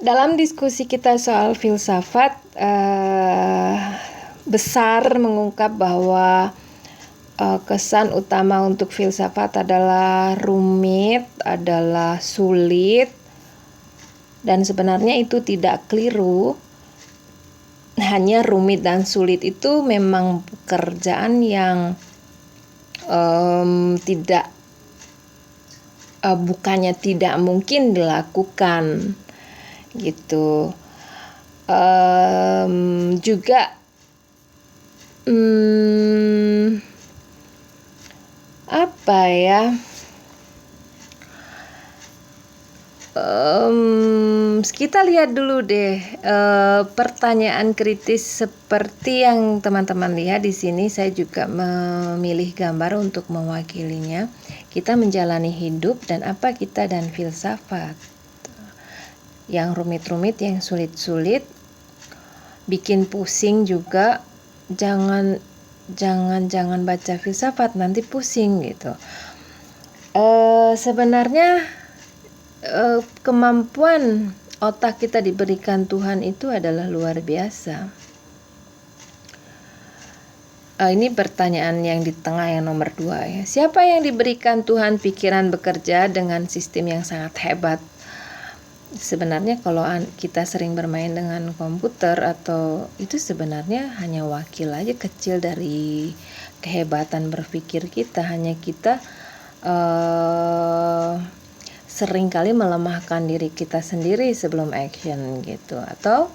Dalam diskusi kita soal filsafat, besar mengungkap bahwa kesan utama untuk filsafat adalah rumit, adalah sulit, dan sebenarnya itu tidak keliru. Hanya rumit dan sulit itu memang pekerjaan yang bukannya tidak mungkin dilakukan gitu. Juga apa ya, kita lihat dulu deh pertanyaan kritis seperti yang teman-teman lihat di sini. Saya juga memilih gambar untuk mewakilinya. Kita menjalani hidup dan apa kita dan filsafat. Yang rumit-rumit, yang sulit-sulit, bikin pusing juga. Jangan baca filsafat, nanti pusing gitu. Sebenarnya kemampuan otak kita diberikan Tuhan itu adalah luar biasa. Ini pertanyaan yang di tengah, yang nomor 2 ya. Siapa yang diberikan Tuhan pikiran bekerja dengan sistem yang sangat hebat? Sebenarnya kalau kita sering bermain dengan komputer atau itu sebenarnya hanya wakil aja kecil dari kehebatan berpikir kita. Hanya kita seringkali melemahkan diri kita sendiri sebelum action gitu. Atau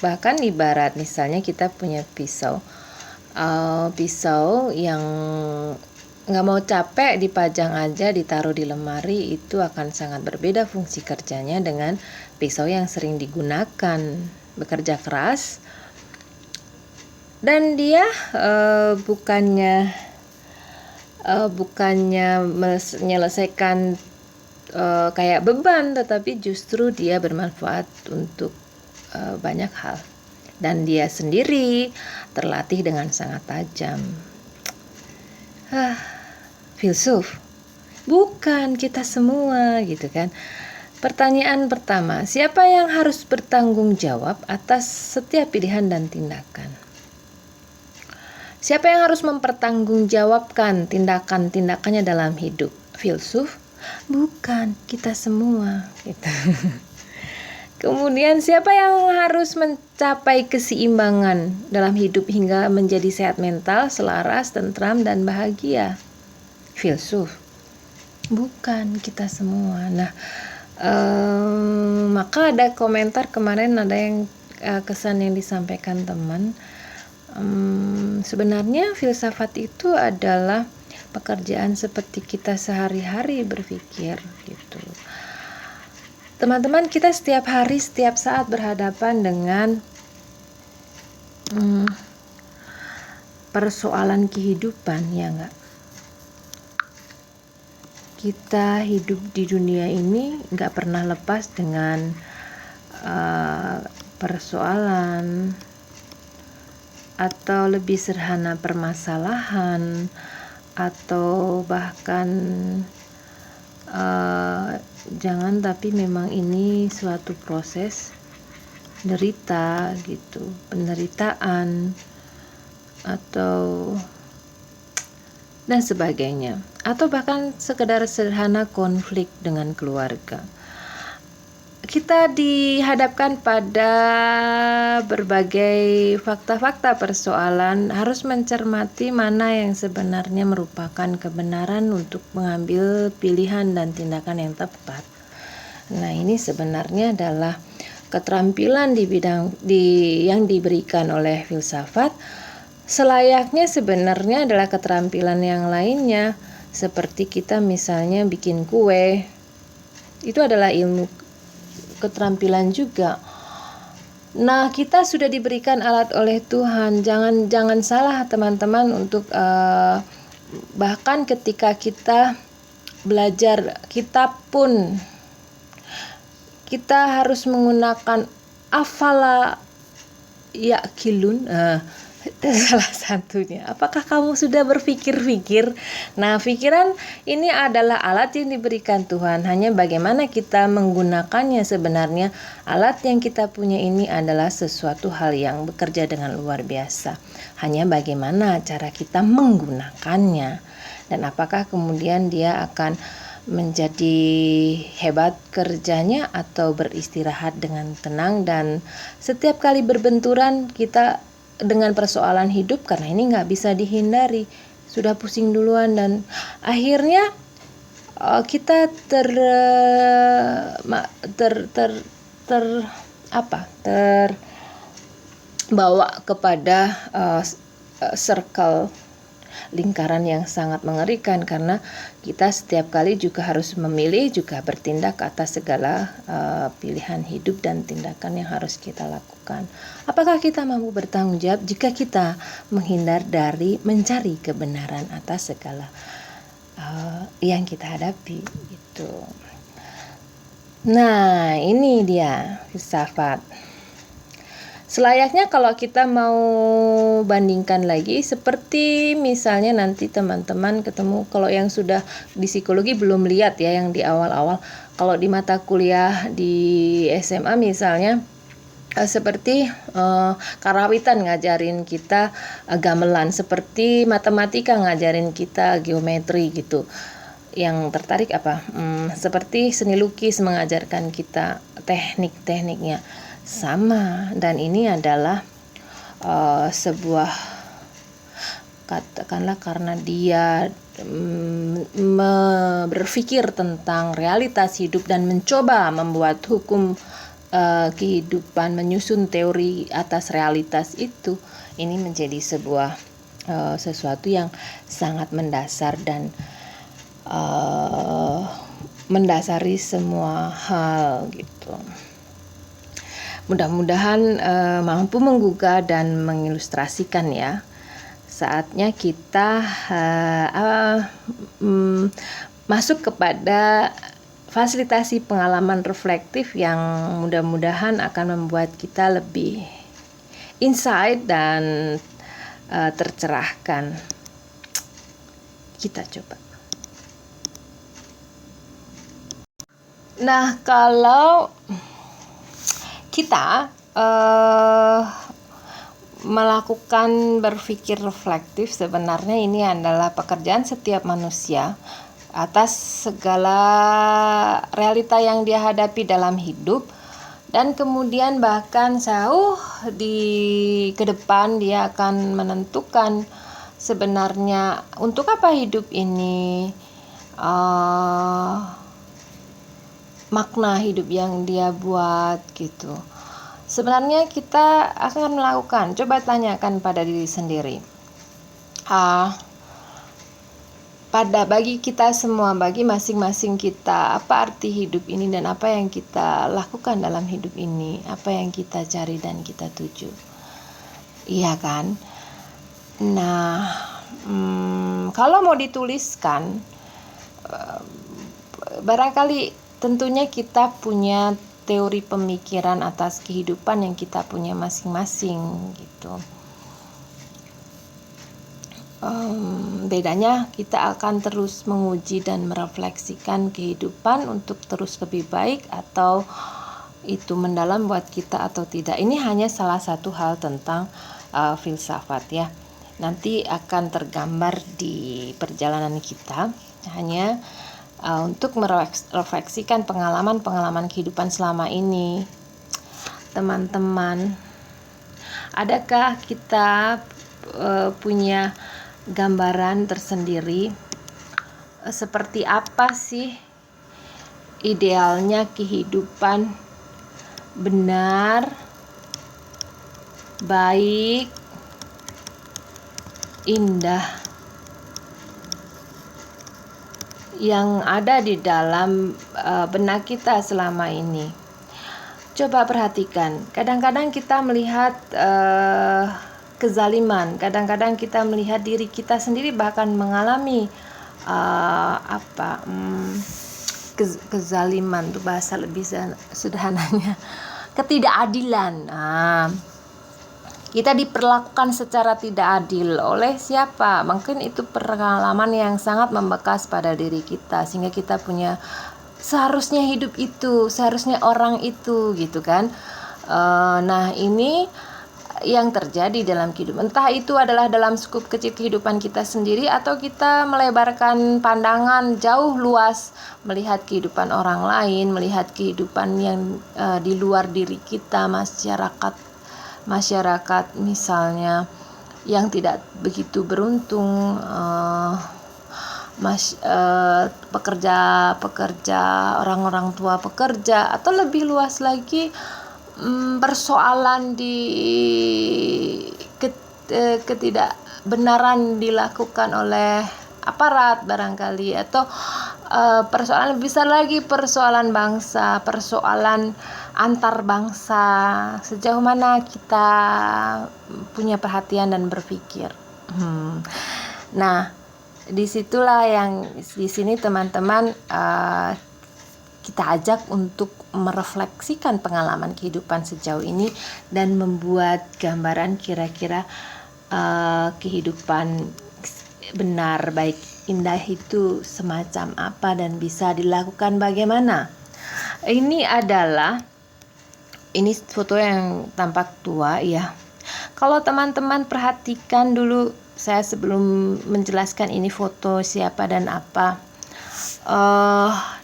bahkan ibarat misalnya kita punya pisau yang nggak mau capek, dipajang aja, ditaruh di lemari, itu akan sangat berbeda fungsi kerjanya dengan pisau yang sering digunakan, bekerja keras, dan dia bukannya menyelesaikan kayak beban, tetapi justru dia bermanfaat untuk banyak hal, dan dia sendiri terlatih dengan sangat tajam. Filsuf? Bukan, kita semua gitu kan. Pertanyaan pertama, siapa yang harus bertanggung jawab atas setiap pilihan dan tindakan? Siapa yang harus mempertanggungjawabkan tindakan-tindakannya dalam hidup? Filsuf? Bukan, kita semua gitu. Kemudian siapa yang harus mencapai keseimbangan dalam hidup hingga menjadi sehat mental, selaras, tentram, dan bahagia? Filsuf? Bukan, kita semua. Nah, maka ada komentar kemarin, ada yang kesan yang disampaikan teman. Sebenarnya filsafat itu adalah pekerjaan seperti kita sehari-hari berpikir gitu. Teman-teman, kita setiap hari, setiap saat berhadapan dengan persoalan kehidupan, ya enggak? Kita hidup di dunia ini enggak pernah lepas dengan persoalan atau lebih sederhana permasalahan, atau bahkan jangan, tapi memang ini suatu proses derita gitu, penderitaan atau dan sebagainya, atau bahkan sekedar sederhana konflik dengan keluarga. Kita dihadapkan pada berbagai fakta-fakta persoalan, harus mencermati mana yang sebenarnya merupakan kebenaran untuk mengambil pilihan dan tindakan yang tepat. Nah, ini sebenarnya adalah keterampilan di bidang yang diberikan oleh filsafat. Selayaknya sebenarnya adalah keterampilan yang lainnya, seperti kita misalnya bikin kue. Itu adalah ilmu keterampilan juga. Nah, kita sudah diberikan alat oleh Tuhan. Jangan salah teman-teman untuk bahkan ketika kita belajar kitab pun kita harus menggunakan afala ya'qilun. Salah satunya, apakah kamu sudah berpikir-pikir? Nah, pikiran ini adalah alat yang diberikan Tuhan. Hanya bagaimana kita menggunakannya sebenarnya. Alat yang kita punya ini adalah sesuatu hal yang bekerja dengan luar biasa. Hanya bagaimana cara kita menggunakannya. Dan apakah kemudian dia akan menjadi hebat kerjanya atau beristirahat dengan tenang. Dan setiap kali berbenturan kita dengan persoalan hidup, karena ini nggak bisa dihindari, sudah pusing duluan dan akhirnya kita terbawa kepada circle lingkaran yang sangat mengerikan, karena kita setiap kali juga harus memilih, juga bertindak atas segala pilihan hidup dan tindakan yang harus kita lakukan. Apakah kita mampu bertanggung jawab jika kita menghindar dari mencari kebenaran atas segala yang kita hadapi itu. Nah, ini dia filsafat. Selayaknya kalau kita mau bandingkan lagi, seperti misalnya nanti teman-teman ketemu, kalau yang sudah di psikologi belum lihat ya yang di awal-awal, kalau di mata kuliah di SMA misalnya, seperti karawitan ngajarin kita gamelan, seperti matematika ngajarin kita geometri gitu. Yang tertarik apa? Seperti seni lukis mengajarkan kita teknik-tekniknya. Sama, dan ini adalah sebuah, katakanlah karena dia berpikir tentang realitas hidup dan mencoba membuat hukum kehidupan, menyusun teori atas realitas itu, ini menjadi sebuah sesuatu yang sangat mendasar dan mendasari semua hal gitu. Mudah-mudahan mampu menggugah dan mengilustrasikan ya. Saatnya kita masuk kepada fasilitasi pengalaman reflektif yang mudah-mudahan akan membuat kita lebih insight dan tercerahkan. Kita coba. Nah, kalau kita melakukan berpikir reflektif, sebenarnya ini adalah pekerjaan setiap manusia atas segala realita yang dia hadapi dalam hidup, dan kemudian bahkan jauh ke depan dia akan menentukan sebenarnya untuk apa hidup ini, makna hidup yang dia buat gitu. Sebenarnya kita akan melakukan, coba tanyakan pada diri sendiri. Bagi kita semua, bagi masing-masing kita, apa arti hidup ini dan apa yang kita lakukan dalam hidup ini, apa yang kita cari dan kita tuju. Iya kan? Nah, kalau mau dituliskan, barangkali tentunya kita punya teori pemikiran atas kehidupan yang kita punya masing-masing gitu. Bedanya kita akan terus menguji dan merefleksikan kehidupan untuk terus lebih baik, atau itu mendalam buat kita atau tidak. Ini hanya salah satu hal tentang filsafat ya. Nanti akan tergambar di perjalanan kita, hanya untuk merefleksikan pengalaman-pengalaman kehidupan selama ini. Teman-teman, adakah kita punya gambaran tersendiri seperti apa sih idealnya kehidupan benar, baik, indah yang ada di dalam benak kita selama ini? Coba perhatikan, kadang-kadang kita melihat kezaliman, kadang-kadang kita melihat diri kita sendiri bahkan mengalami kezaliman, itu bahasa lebih sederhananya, ketidakadilan. kita diperlakukan secara tidak adil oleh siapa? Mungkin itu pengalaman yang sangat membekas pada diri kita, sehingga kita punya seharusnya hidup itu, seharusnya orang itu, gitu kan. Nah, ini yang terjadi dalam kehidupan, entah itu adalah dalam skup kecil kehidupan kita sendiri, atau kita melebarkan pandangan jauh luas melihat kehidupan orang lain, melihat kehidupan yang di luar diri kita, masyarakat misalnya yang tidak begitu beruntung, pekerja, orang-orang tua pekerja, atau lebih luas lagi persoalan di ketidakbenaran dilakukan oleh aparat barangkali, atau persoalan besar lagi, persoalan bangsa, persoalan antar bangsa, sejauh mana kita punya perhatian dan berpikir. Nah, disitulah yang di sini teman-teman kita ajak untuk merefleksikan pengalaman kehidupan sejauh ini dan membuat gambaran kira-kira kehidupan benar, baik, indah itu semacam apa dan bisa dilakukan bagaimana. Ini foto yang tampak tua ya. Kalau teman-teman perhatikan dulu, saya sebelum menjelaskan ini foto siapa dan apa,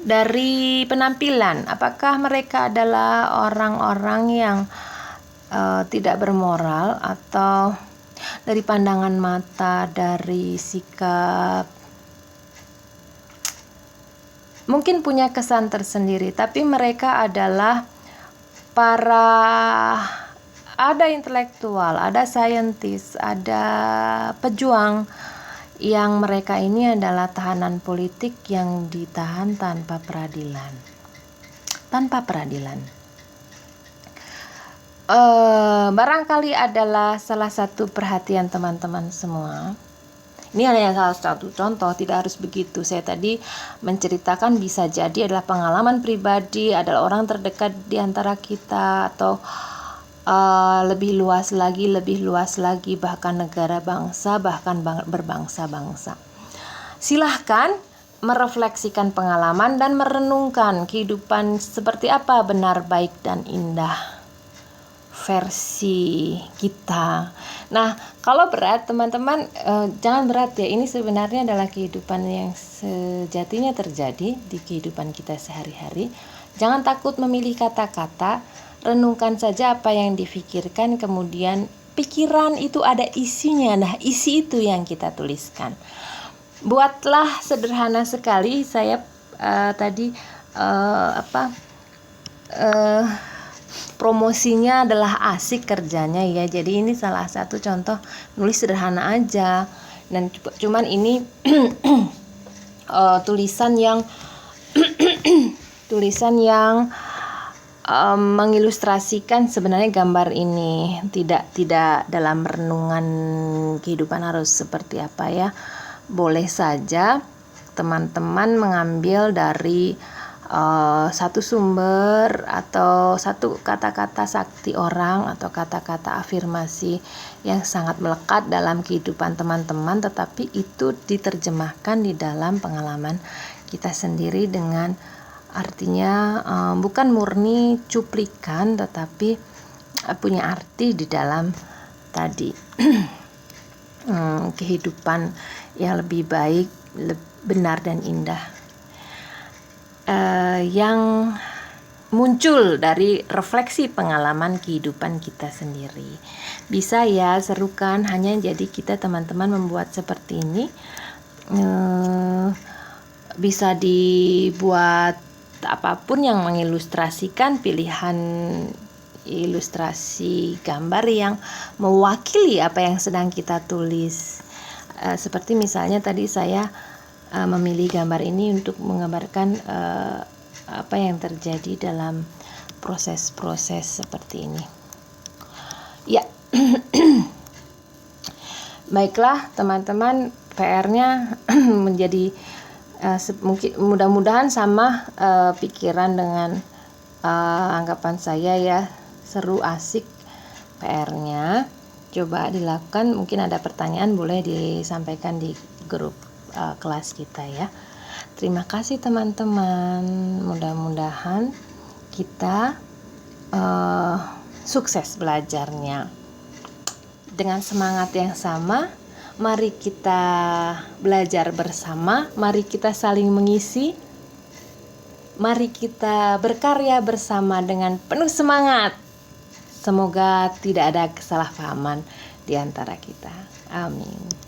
dari penampilan, apakah mereka adalah orang-orang yang tidak bermoral, atau dari pandangan mata, dari sikap, mungkin punya kesan tersendiri, tapi mereka adalah ada intelektual, ada saintis, ada pejuang, yang mereka ini adalah tahanan politik yang ditahan tanpa peradilan. Barangkali adalah salah satu perhatian teman-teman semua. Ini hanya salah satu contoh, tidak harus begitu. Saya tadi menceritakan bisa jadi adalah pengalaman pribadi, adalah orang terdekat di antara kita, atau lebih luas lagi, bahkan negara bangsa, bahkan berbangsa-bangsa. Silahkan merefleksikan pengalaman dan merenungkan kehidupan seperti apa benar, baik, dan indah versi kita. Nah, kalau berat teman-teman, jangan berat ya. Ini sebenarnya adalah kehidupan yang sejatinya terjadi di kehidupan kita sehari-hari. Jangan takut memilih kata-kata, renungkan saja apa yang difikirkan, kemudian pikiran itu ada isinya. Nah, isi itu yang kita tuliskan. Buatlah sederhana sekali. Saya tadi promosinya adalah asik kerjanya ya. Jadi ini salah satu contoh nulis sederhana aja, dan cuman ini tulisan yang mengilustrasikan sebenarnya gambar ini, tidak dalam renungan kehidupan harus seperti apa ya. Boleh saja teman-teman mengambil dari satu sumber atau satu kata-kata sakti orang atau kata-kata afirmasi yang sangat melekat dalam kehidupan teman-teman, tetapi itu diterjemahkan di dalam pengalaman kita sendiri, dengan artinya bukan murni cuplikan, tetapi punya arti di dalam tadi kehidupan yang lebih baik, benar, dan indah, yang muncul dari refleksi pengalaman kehidupan kita sendiri. Bisa ya, seru kan? Hanya jadi kita teman-teman membuat seperti ini, bisa dibuat apapun yang mengilustrasikan, pilihan ilustrasi gambar yang mewakili apa yang sedang kita tulis. Seperti misalnya tadi saya memilih gambar ini untuk menggambarkan apa yang terjadi dalam proses-proses seperti ini. Ya, baiklah teman-teman, PR-nya menjadi mungkin mudah-mudahan sama pikiran dengan anggapan saya ya. Seru, asik PR-nya. Coba dilakukan, mungkin ada pertanyaan boleh disampaikan di grup kelas kita ya. Terima kasih teman-teman, mudah-mudahan kita sukses belajarnya. Dengan semangat yang sama, mari kita belajar bersama, mari kita saling mengisi, mari kita berkarya bersama dengan penuh semangat. Semoga tidak ada kesalahpahaman di antara kita. Amin.